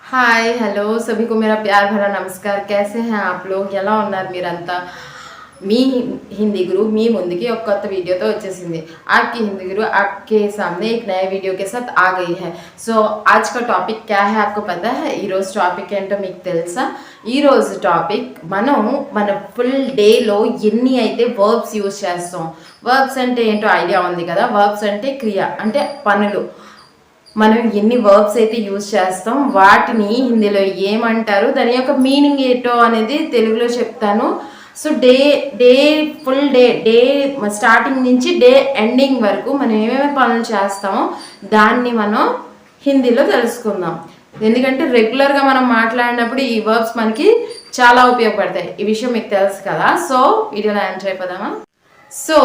Hi hello सभी को मेरा प्यार भरा नमस्कार। कैसे हैं आप लोग? ఎలా ఉన్నారు మీరంతా? मी हिंदी गुरु मी ముందుకి ఒక కొత్త వీడియోతో వచ్చేసింది। आपकी हिंदी गुरु आपके सामने एक नए वीडियो के साथ आ गई है। सो आज का टॉपिक क्या है आपको पता है? ఈ రోజు టాపిక్ ఏంటో మీకు తెలుసా? ఈ రోజు టాపిక్ మనం మన ఫుల్ డేలో ఎన్ని అయితే వర్బ్స్ యూజ్ చేస్తాం। వర్బ్స్ అంటే ఏంటో ఐడియా ఉంది కదా? వర్బ్స్ అంటే క్రియ అంటే పనులు। మనం ఎన్ని వర్బ్స్ అయితే యూజ్ చేస్తాం వాటిని హిందీలో ఏమంటారు, దాని యొక్క మీనింగ్ ఏంటో అనేది తెలుగులో చెప్తాను। So day full day starting నుంచి డే ఎండింగ్ వరకు మనం ఏమేమి పనులు చేస్తామో దాన్ని మనం హిందీలో తెలుసుకుందాం। ఎందుకంటే రెగ్యులర్గా మనం మాట్లాడినప్పుడు ఈ వర్బ్స్ మనకి చాలా ఉపయోగపడతాయి। ఈ విషయం మీకు తెలుసు కదా। సో వీడియోలో ఎంటర్ అయిపోదామా? సో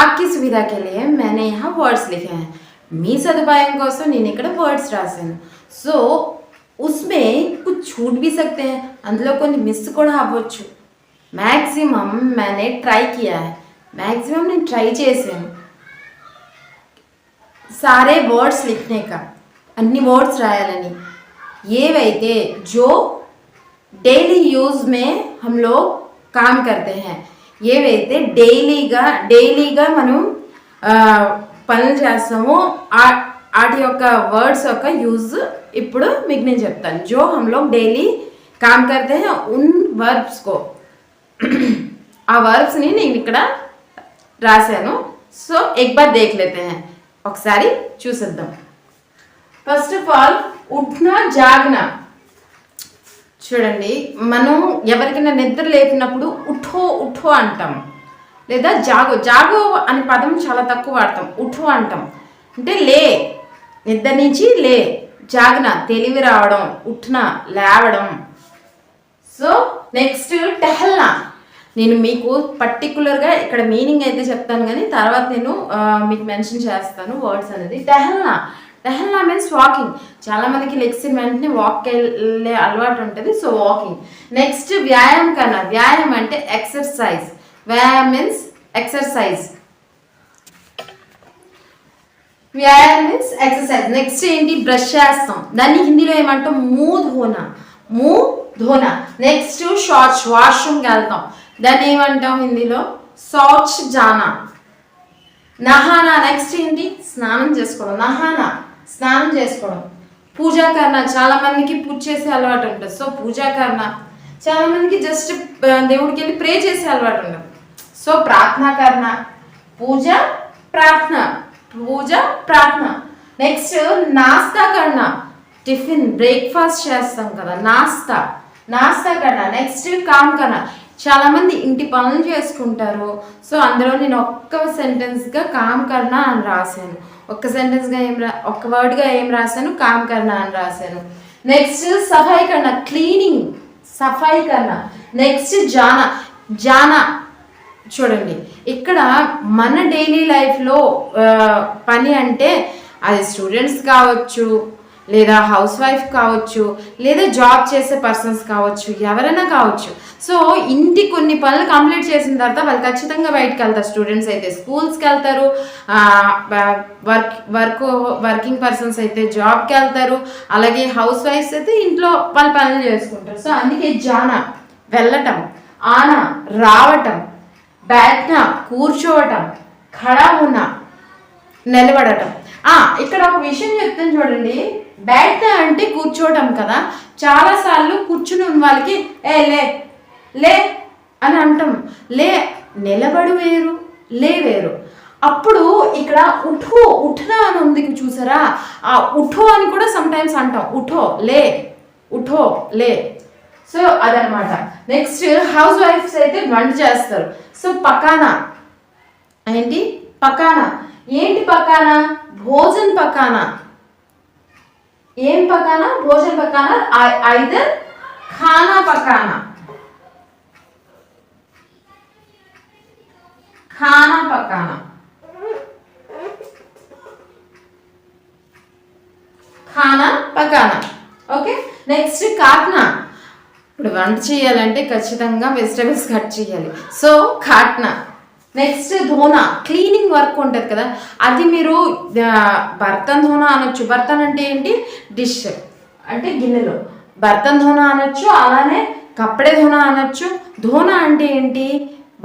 आपकी सुविधा के लिए मैंने यहाँ वर्ड्स लिखे हैं। మీ సదుపాయం కోసం నేను ఇక్కడ వర్డ్స్ రాశాను। సో ఉస్మే కుछ छूट भी सकते हैं, అందులో కొన్ని మిస్ కూడా అవ్వచ్చు। मैक्सिमम मैंने ट्राई किया है, मैक्सिमम నేను ట్రై చేశాను। सारे वर्ड्स लिखने का, అన్ని వర్డ్స్ రాయాలని। ఏవైతే जो डेली यूज में हम लोग काम करते हैं, ఏవైతే డైలీగా మనం పనులు చేస్తామో వాటి యొక్క వర్డ్స్ యొక్క యూజ్ ఇప్పుడు మీకు నేను చెప్తాను। जो हम लोग डेली काम करते हैं उन वर्ब्स को, ఆ వర్బ్స్ని నేను ఇక్కడ రాశాను। సో एक बार देख लेते हैं, ఒకసారి చూసేద్దాం। ఫస్ట్ ఆఫ్ ఆల్ ఉఠ్నా జాగ్నా, చూడండి మనం ఎవరికైనా నిద్ర లేపినప్పుడు ఉఠో ఉఠో అంటాం, లేదా జాగో అనే పదం చాలా తక్కువ వాడతాం। ఉఠో అంటాం అంటే లే, నిద్ర నుంచి లే। జాగ్న తెలివి రావడం, ఉఠ్నా లేవడం। సో నెక్స్ట్ టెహల్నా, నేను మీకు పర్టికులర్గా ఇక్కడ మీనింగ్ అయితే చెప్తాను కానీ తర్వాత నేను మీకు మెన్షన్ చేస్తాను వర్డ్స్ అనేది। టెహల్నా మీన్స్ వాకింగ్, చాలా మందికి లెక్సిన వెంటనే వాక్ వెళ్ళే అలవాటు ఉంటుంది, సో వాకింగ్। నెక్స్ట్ వ్యాయామం కన్నా, వ్యాయామం అంటే ఎక్సర్సైజ్, వ్యాయామం మీన్స్ ఎక్సర్సైజ్, వ్యాయామం మీన్స్ ఎక్సర్సైజ్। నెక్స్ట్ ఏంటి? బ్రష్ చేస్తాం, దాన్ని హిందీలో ఏమంటాం? ముँह धोना। నెక్స్ట్ వాష్రూమ్కి వెళ్తాం, దాన్ని ఏమంటాం హిందీలో? శౌచ్ జానా। నహానా, నెక్స్ట్ ఏంటి? స్నానం చేసుకోవడం, నహానా స్నానం చేసుకోవడం। పూజా కర్నా, చాలా మందికి పూజ చేసే అలవాటు ఉంటుంది, సో పూజా కర్నా। చాలా మందికి జస్ట్ దేవుడికి వెళ్ళి ప్రే చేసే అలవాటు ఉంటుంది, సో ప్రార్థన కర్నా। పూజ ప్రార్థన। నెక్స్ట్ నాస్తా కర్నా, టిఫిన్ బ్రేక్ఫాస్ట్ చేస్తాం కదా, నాస్తా కర్నా। నెక్స్ట్ కామ్ కర్నా, చాలా మంది ఇంటి పనులు చేసుకుంటారు, సో అందులో నేను ఒక్క సెంటెన్స్గా కామ్ కర్నా అని రాశాను, ఒక్క వర్డ్గా ఏం రాశాను? కామ్ కర్నా అని రాశాను। నెక్స్ట్ సఫాయి కర్నా, క్లీనింగ్, సఫాయి కర్నా। నెక్స్ట్ జానా, చూడండి ఇక్కడ మన డైలీ లైఫ్లో పని అంటే అది స్టూడెంట్స్ కావచ్చు, లేదా హౌస్ వైఫ్ కావచ్చు, లేదా జాబ్ చేసే పర్సన్స్ కావచ్చు, ఎవరైనా కావచ్చు। సో ఇంటి కొన్ని పనులు కంప్లీట్ చేసిన తర్వాత వాళ్ళు ఖచ్చితంగా బయటకు వెళ్తారు। స్టూడెంట్స్ అయితే స్కూల్స్కి వెళ్తారు, వర్కింగ్ పర్సన్స్ అయితే జాబ్కి వెళ్తారు, అలాగే హౌస్ వైఫ్స్ అయితే ఇంట్లో వాళ్ళ పనులు చేసుకుంటారు। సో అందుకే జానా వెళ్ళటం, ఆనా రావటం, बैठना కూర్చోవటం, ఖడా ఉన్నా నిలబడటం। ఇక్కడ ఒక విషయం చెప్తాను చూడండి, बैठना అంటే కూర్చోవటం కదా, చాలాసార్లు కూర్చుని ఉన్న వాళ్ళకి లే అని అంటాం, లే నిలబడు వేరు, లే వేరు। అప్పుడు ఇక్కడ ఉఠ్నా అని ఉంది చూసారా, ఆ ఉఠో అని కూడా సమ్ టైమ్స్ అంటాం, ఉఠో లే। సో అదనమాట। నెక్స్ట్ హౌస్ వైఫ్స్ అయితే వంట చేస్తారు, సో పకానా ఏంటి? ఏంటి పకానా? భోజన్ పకానా। ఏం పకానా? భోజన్ పకానా, ఐదర్ ఖానా పకానా, ఖానా పకానా। ఓకే, నెక్స్ట్ కాట్నా, ఇప్పుడు వంట చేయాలంటే ఖచ్చితంగా వెజిటబుల్స్ కట్ చేయాలి, సో కాట్నా। నెక్స్ట్ ధోనా, క్లీనింగ్ వర్క్ ఉంటుంది కదా, అది మీరు బర్తన్ ధోనా అనొచ్చు। బర్తన్ అంటే ఏంటి? డిష్ అంటే గిన్నెలో, బర్తన్ ధోనా అనొచ్చు, అలానే కప్పడే ధోనా అనొచ్చు. ధోనా అంటే ఏంటి?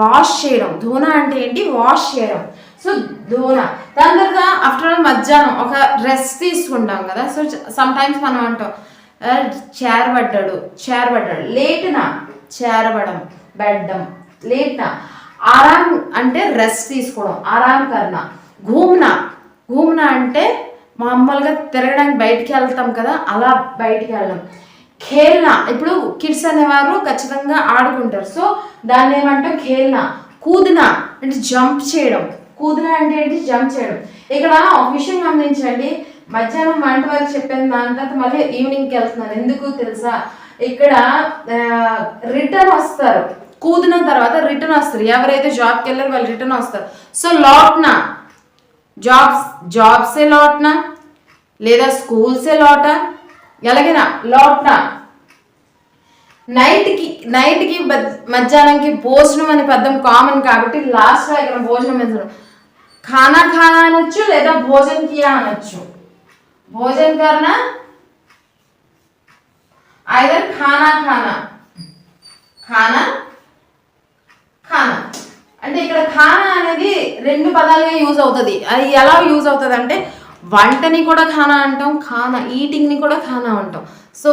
వాష్ చేయడం. ధోనా అంటే ఏంటి? వాష్ చేయడం. సో ధోనా. దాని తర్వాత ఆఫ్టర్ ఆల్ మధ్యాహ్నం ఒక రెస్ట్ తీసుకుంటాం కదా. సో సమ్ టైమ్స్ మనం అంటాం చేరబడ్డాడు. లేటున చేరబడం, బెడ్డం, లేటున. ఆరాం అంటే రెస్ట్ తీసుకోవడం, ఆరాం కర్న. ఘూమ్నా అంటే మామూలుగా తిరగడానికి బయటికి వెళ్తాం కదా, అలా బయటికి వెళ్ళడం. ఖేల్నా, ఇప్పుడు కిడ్స్ అనేవారు ఖచ్చితంగా ఆడుకుంటారు, సో దాన్ని ఏమంటాం? ఖేల్నా. కూదినా అంటే జంప్ చేయడం. కూదినా అంటే ఏంటి? జంప్ చేయడం. ఇక్కడ ఒక విషయం గమనించండి, మధ్యాహ్నం 1 వరకు చెప్పాను, దాని తర్వాత మళ్ళీ ఈవినింగ్కి వెళ్తున్నాను. ఎందుకు తెలుసా? ఇక్కడ రిటర్న్ వస్తారు. కూదిన తర్వాత రిటర్న్ వస్తారు. ఎవరైతే జాబ్కి వెళ్ళారో వాళ్ళు రిటర్న్ వస్తారు. సో లౌట్నా, జాబ్ సే లౌట్నా లేదా స్కూల్ సే లౌటా, ఎలాగైనా లౌట్నా. నైట్కి మధ్యాహ్నంకి భోజనం అనే పదం కామన్ కాబట్టి లాస్ట్ లో ఇక్కడ భోజనం వేసాను. ఖానా అనొచ్చు లేదా భోజన్ కియా అనొచ్చు. భోజన్ కర్నా, ఐదర్ ఖానా అంటే ఇక్కడ ఖానా అనేది 2 పదాలుగా యూజ్ అవుతుంది. అది ఎలా యూజ్ అవుతుంది అంటే వంటని కూడా ఖానా అంటాం, ఈటింగ్ని కూడా ఖానా అంటాం. సో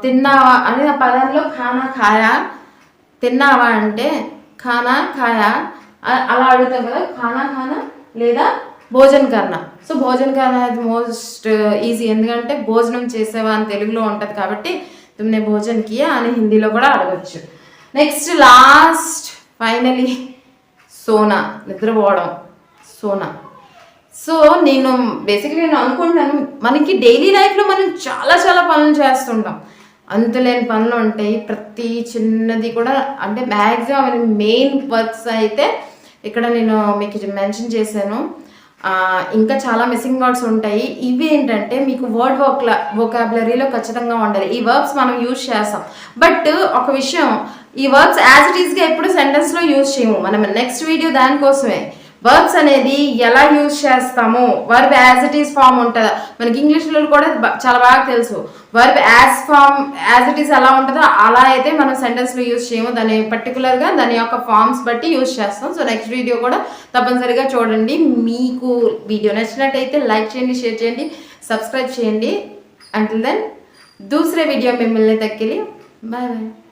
తిన్నావా అనే ఆ పదంలో ఖాయా, తిన్నావా అంటే ఖాయా అలా అడుగుతాం కదా. ఖానా లేదా భోజన్ కర్నా. సో భోజన్ కర్నా అది మోస్ట్ ఈజీ, ఎందుకంటే భోజనం చేసేవా అని తెలుగులో ఉంటుంది కాబట్టి తుమ్నే భోజన్ కియా అని హిందీలో కూడా అడగచ్చు. నెక్స్ట్ లాస్ట్ ఫైనలీ సోనా, నిద్రపోవడం. సో నేను అనుకుంటున్నాను, మనకి డైలీ లైఫ్లో మనం చాలా పనులు చేస్తుంటాం, అంతులేని పనులు ఉంటాయి. ప్రతి చిన్నది కూడా అంటే మ్యాక్సిమం మెయిన్ వర్క్స్ అయితే ఇక్కడ నేను మీకు మెన్షన్ చేశాను. ఇంకా చాలా మిస్సింగ్ వర్డ్స్ ఉంటాయి. ఇవి ఏంటంటే మీకు వర్డ్ వొకాబులరీలో ఖచ్చితంగా ఉండాలి. ఈ వర్బ్స్ మనం యూజ్ చేస్తాం, బట్ ఒక విషయం, ఈ వర్బ్స్ యాజ్ ఇట్ ఈస్గా ఎప్పుడు సెంటెన్స్లో యూజ్ చేయము. మనం నెక్స్ట్ వీడియో దానికోసమే. వర్బ్స్ అనేది ఎలా యూజ్ చేస్తాము, verb as it is form ఉంటుందా, మనకి ఇంగ్లీష్లో కూడా చాలా బాగా తెలుసు. వర్బ్ యాజ్ ఇట్ ఈస్ ఎలా ఉంటుందో అలా అయితే మనం సెంటెన్స్లో యూజ్ చేయము, దాన్ని పర్టికులర్గా దాని యొక్క ఫామ్స్ బట్టి యూజ్ చేస్తాం. సో నెక్స్ట్ వీడియో కూడా తప్పనిసరిగా చూడండి. మీకు వీడియో నచ్చినట్టయితే లైక్ చేయండి, షేర్ చేయండి, సబ్స్క్రైబ్ చేయండి. అంటిల్ దెన్ दूसरे वीडियो में मिलने तक के लिए बाय बाय.